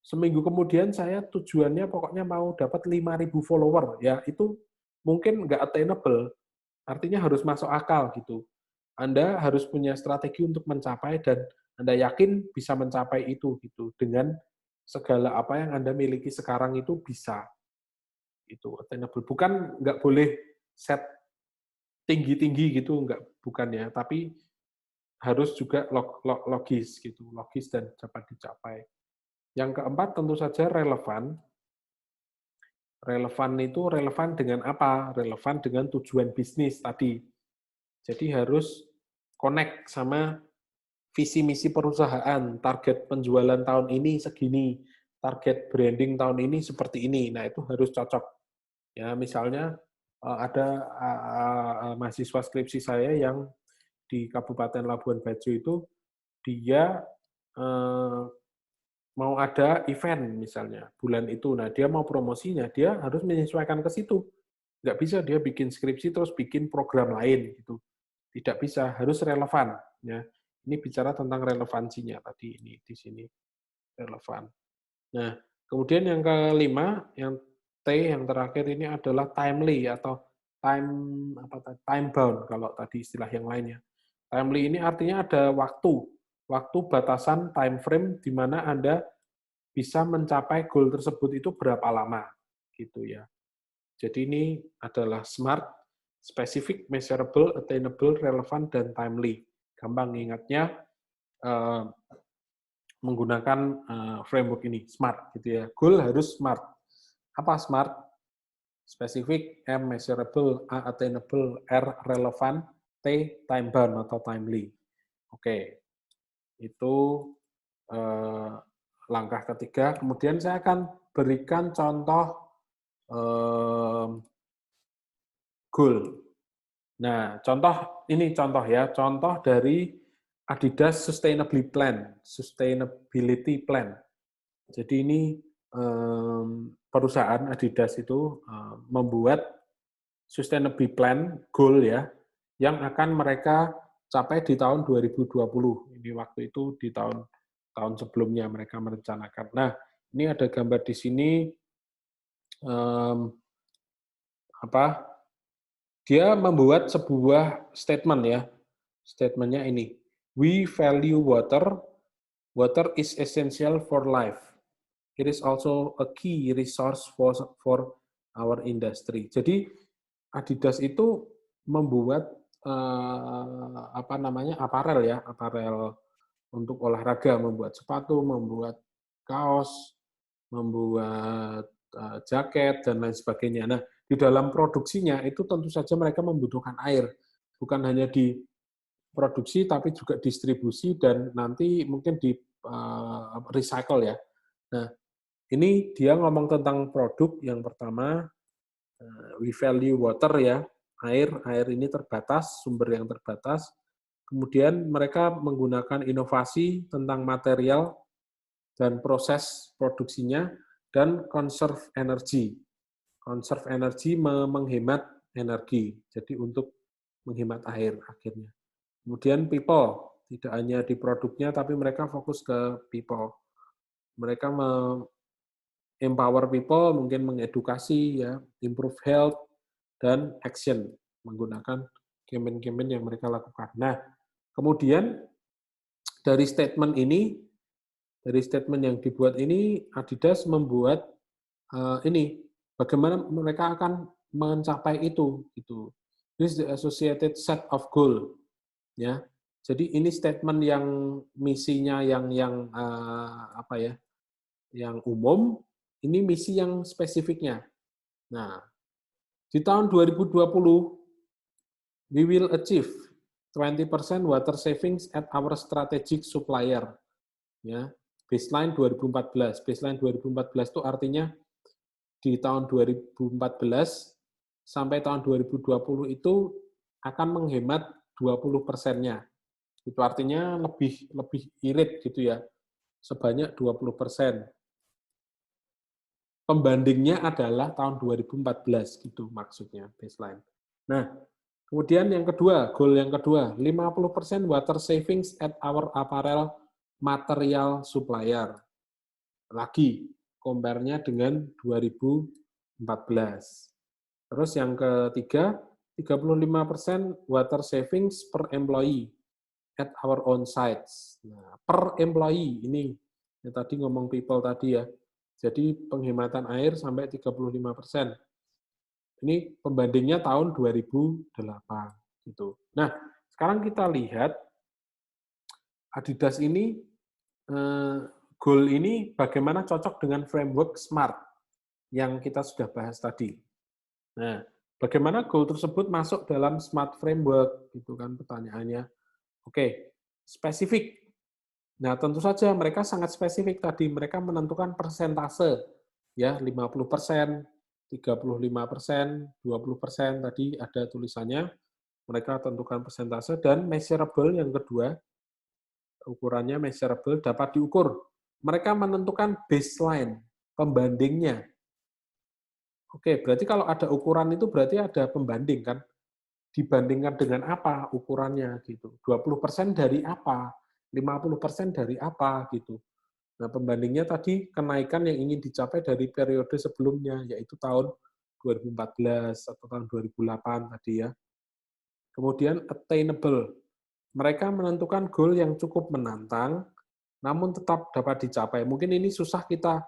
Seminggu kemudian saya tujuannya pokoknya mau dapat 5.000 follower, ya itu mungkin nggak attainable, artinya harus masuk akal gitu. Anda harus punya strategi untuk mencapai dan Anda yakin bisa mencapai itu gitu dengan segala apa yang Anda miliki sekarang itu bisa itu attainable. Bukan nggak boleh set tinggi-tinggi gitu, bukan ya, tapi harus juga logis gitu, logis dan dapat dicapai. Yang keempat tentu saja relevan. Relevan itu relevan dengan apa? Relevan dengan tujuan bisnis tadi. Jadi harus connect sama visi misi perusahaan, target penjualan tahun ini segini, target branding tahun ini seperti ini. Nah, itu harus cocok. Ya, misalnya ada mahasiswa skripsi saya yang di Kabupaten Labuan Bajo itu dia mau ada event misalnya bulan itu. Nah, dia mau promosinya, dia harus menyesuaikan ke situ. Nggak bisa dia bikin skripsi terus bikin program lain gitu. Tidak bisa, harus relevan ya. Ini bicara tentang relevansinya tadi ini di sini relevan. Nah, kemudian yang kelima, yang T yang terakhir ini adalah timely atau time bound kalau tadi istilah yang lainnya. Timely ini artinya ada waktu batasan time frame di mana Anda bisa mencapai goal tersebut itu berapa lama gitu ya. Jadi ini adalah SMART, specific, measurable, attainable, relevant, dan timely. Gampang ingatnya menggunakan framework ini, SMART gitu ya. Goal harus SMART. Apa SMART? Specific, M, measurable, A, attainable, R, relevant, T, time bound atau timely. Oke, itu langkah ketiga. Kemudian saya akan berikan contoh goal. Nah, contoh ya, contoh dari Adidas Sustainability Plan. Jadi ini perusahaan Adidas itu membuat sustainability plan goal ya, yang akan mereka capai di tahun 2020. Ini waktu itu di tahun sebelumnya mereka merencanakan. Nah, ini ada gambar di sini apa? Dia membuat sebuah statement ya. Statementnya ini, we value water. Water is essential for life. It is also a key resource for our industry. Jadi Adidas itu membuat aparel untuk olahraga, membuat sepatu, membuat kaos, membuat jaket dan lain sebagainya. Nah, di dalam produksinya itu tentu saja mereka membutuhkan air, bukan hanya di produksi tapi juga distribusi dan nanti mungkin di recycle ya. Nah, ini dia ngomong tentang produk yang pertama, we value water ya, air ini terbatas, sumber yang terbatas. Kemudian mereka menggunakan inovasi tentang material dan proses produksinya dan conserve energy. Conserve energy menghemat energi, jadi untuk menghemat air akhirnya. Kemudian people, tidak hanya di produknya tapi mereka fokus ke people. Mereka empower people, mungkin mengedukasi, ya, improve health, dan action, menggunakan campaign-campaign yang mereka lakukan. Nah, kemudian dari statement yang dibuat ini, Adidas membuat ini, bagaimana mereka akan mencapai itu, gitu. This is the associated set of goal, ya. Jadi ini statement yang misinya yang yang umum, ini misi yang spesifiknya. Nah, di tahun 2020, we will achieve 20% water savings at our strategic supplier. Ya, baseline 2014. Baseline 2014 itu artinya di tahun 2014 sampai tahun 2020 itu akan menghemat 20%-nya. Itu artinya lebih irit gitu ya, sebanyak 20%. Pembandingnya adalah tahun 2014 gitu maksudnya baseline. Nah, kemudian yang kedua, goal yang kedua, 50% water savings at our apparel material supplier. Lagi compare-nya dengan 2014. Terus yang ketiga, 35% water savings per employee at our own sites. Nah, per employee ini yang tadi ngomong people tadi ya. Jadi penghematan air sampai 35%. Ini pembandingnya tahun 2008 gitu. Nah, sekarang kita lihat Adidas ini goal ini bagaimana cocok dengan framework SMART yang kita sudah bahas tadi. Nah, bagaimana goal tersebut masuk dalam SMART framework gitu kan pertanyaannya. Oke, spesifik. Nah, tentu saja mereka sangat spesifik tadi. Mereka menentukan persentase, ya 50%, 35%, 20% tadi ada tulisannya. Mereka tentukan persentase dan measurable yang kedua, ukurannya measurable dapat diukur. Mereka menentukan baseline, pembandingnya. Oke, berarti kalau ada ukuran itu berarti ada pembanding kan? Dibandingkan dengan apa ukurannya gitu. 20% dari apa? 50% dari apa gitu. Nah, pembandingnya tadi kenaikan yang ingin dicapai dari periode sebelumnya, yaitu tahun 2014 atau tahun 2008 tadi ya. Kemudian attainable. Mereka menentukan goal yang cukup menantang, namun tetap dapat dicapai. Mungkin ini susah kita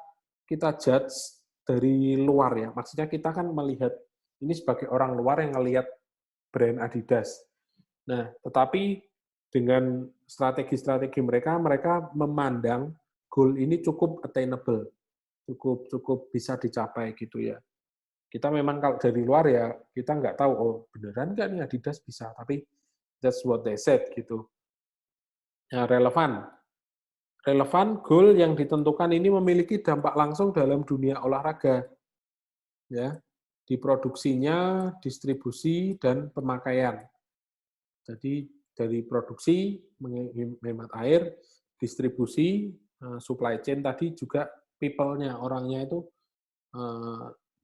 judge dari luar ya. Maksudnya kita kan melihat ini sebagai orang luar yang melihat brand Adidas. Nah, tetapi dengan strategi-strategi mereka memandang goal ini cukup attainable, cukup bisa dicapai gitu ya. Kita memang kalau dari luar ya kita nggak tahu, oh beneran nggak nih Adidas bisa, tapi that's what they said gitu. Nah, relevan goal yang ditentukan ini memiliki dampak langsung dalam dunia olahraga, ya. di produksinya, distribusi, dan pemakaian. Jadi dari produksi menghemat air, distribusi, supply chain tadi juga people-nya, orangnya itu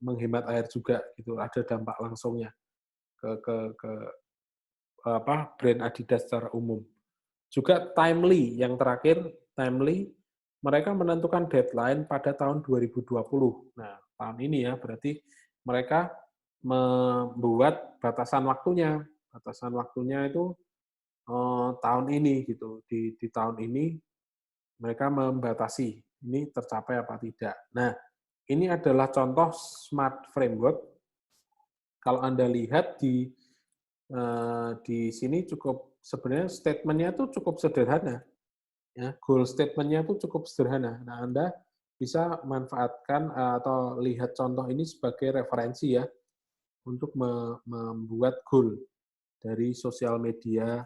menghemat air juga gitu, ada dampak langsungnya ke brand Adidas secara umum. Juga timely, yang terakhir timely, mereka menentukan deadline pada tahun 2020. Nah, tahun ini ya, berarti mereka membuat batasan waktunya. Batasan waktunya itu tahun ini gitu. Di tahun ini mereka membatasi ini tercapai apa tidak. Nah, ini adalah contoh smart framework. Kalau Anda lihat di sini cukup sebenarnya statement-nya itu cukup sederhana. Ya, goal statement-nya itu cukup sederhana. Nah, Anda bisa manfaatkan atau lihat contoh ini sebagai referensi ya untuk membuat goal dari sosial media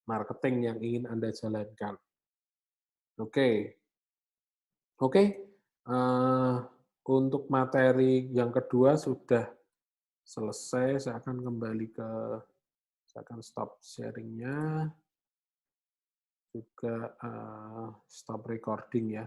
marketing yang ingin Anda jalankan. Oke, oke. Untuk materi yang kedua sudah selesai. Saya akan stop sharing-nya, juga stop recording ya.